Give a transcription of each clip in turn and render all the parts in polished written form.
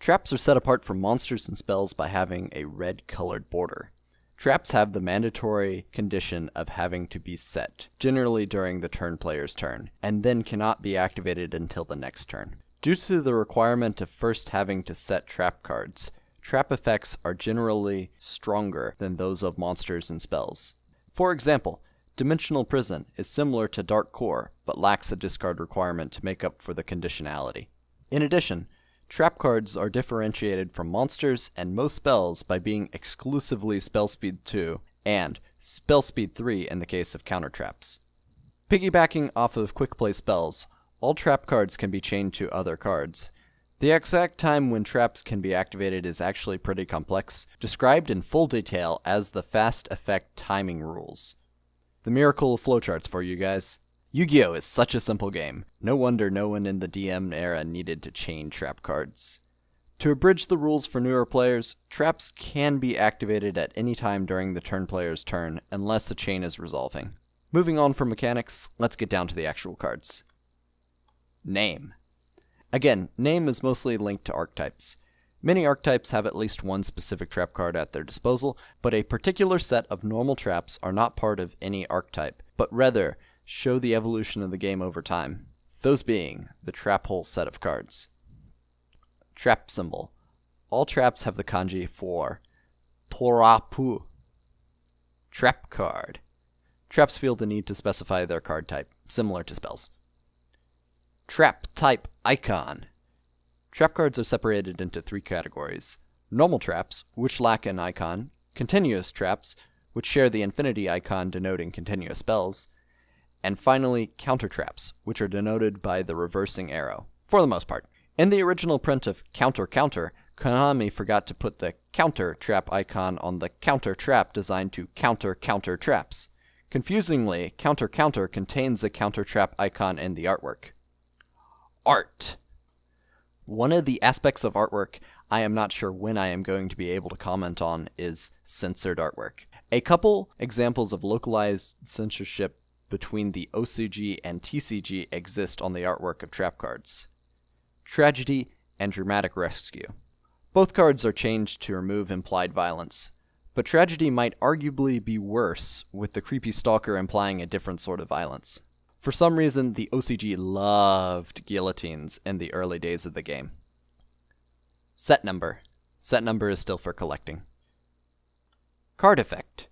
Traps are set apart from monsters and spells by having a red-colored border. Traps have the mandatory condition of having to be set, generally during the player's turn, and then cannot be activated until the next turn. Due to the requirement of first having to set trap cards, trap effects are generally stronger than those of monsters and spells. For example, Dimensional Prison is similar to Dark Core, but lacks a discard requirement to make up for the conditionality. In addition, trap cards are differentiated from monsters and most spells by being exclusively Spell Speed 2 and Spell Speed 3 in the case of counter traps. Piggybacking off of quick play spells, all trap cards can be chained to other cards. The exact time when traps can be activated is actually pretty complex, described in full detail as the Fast Effect Timing Rules. The miracle of flowcharts for you guys. Yu-Gi-Oh! Is such a simple game. No wonder no one in the DM era needed to chain trap cards. To abridge the rules for newer players, traps can be activated at any time during the player's turn, unless the chain is resolving. Moving on from mechanics, let's get down to the actual cards. Name. Again, name is mostly linked to archetypes. Many archetypes have at least one specific trap card at their disposal, but a particular set of normal traps are not part of any archetype, but rather show the evolution of the game over time, those being the trap hole set of cards. Trap symbol. All traps have the kanji for torapu. Trap card. Traps feel the need to specify their card type, similar to spells. Trap type icon. Trap cards are separated into three categories: normal traps, which lack an icon; continuous traps, which share the infinity icon denoting continuous spells; and finally, counter traps, which are denoted by the reversing arrow, for the most part. In the original print of Counter Counter, Konami forgot to put the counter trap icon on the counter trap designed to counter counter traps. Confusingly, Counter Counter contains a counter trap icon in the artwork. Art. One of the aspects of artwork I am not sure when I am going to be able to comment on is censored artwork. A couple examples of localized censorship between the OCG and TCG exist on the artwork of trap cards: Tragedy and Dramatic Rescue. Both cards are changed to remove implied violence, but Tragedy might arguably be worse, with the creepy stalker implying a different sort of violence. For some reason, the OCG loved guillotines in the early days of the game. Set number. Set number is still for collecting. Card effect.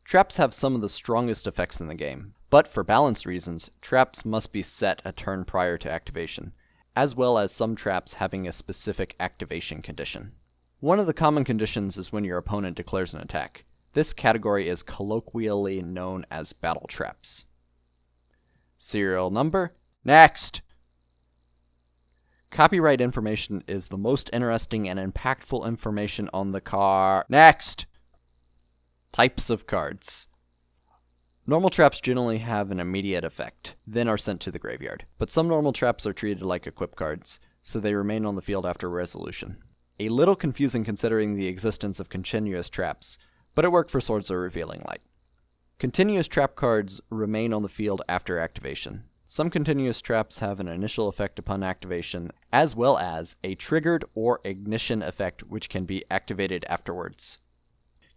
Traps have some of the strongest effects in the game, but for balance reasons, traps must be set a turn prior to activation, as well as some traps having a specific activation condition. One of the common conditions is when your opponent declares an attack. This category is colloquially known as battle traps. Serial number. Next! Copyright information is the most interesting and impactful information on the card. Next! Types of cards. Normal traps generally have an immediate effect, then are sent to the graveyard. But some normal traps are treated like equip cards, so they remain on the field after resolution. A little confusing considering the existence of continuous traps, but it worked for Swords of Revealing Light. Continuous trap cards remain on the field after activation. Some continuous traps have an initial effect upon activation, as well as a triggered or ignition effect which can be activated afterwards.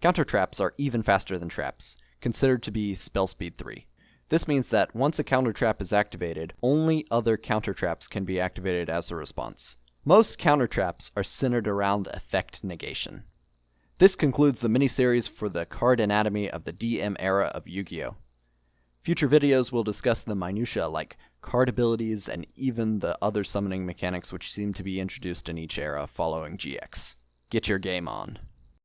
Counter traps are even faster than traps, considered to be Spell Speed 3. This means that once a counter trap is activated, only other counter traps can be activated as a response. Most counter traps are centered around effect negation. This concludes the mini-series for the card anatomy of the DM era of Yu-Gi-Oh! Future videos will discuss the minutiae like card abilities and even the other summoning mechanics which seem to be introduced in each era following GX. Get your game on.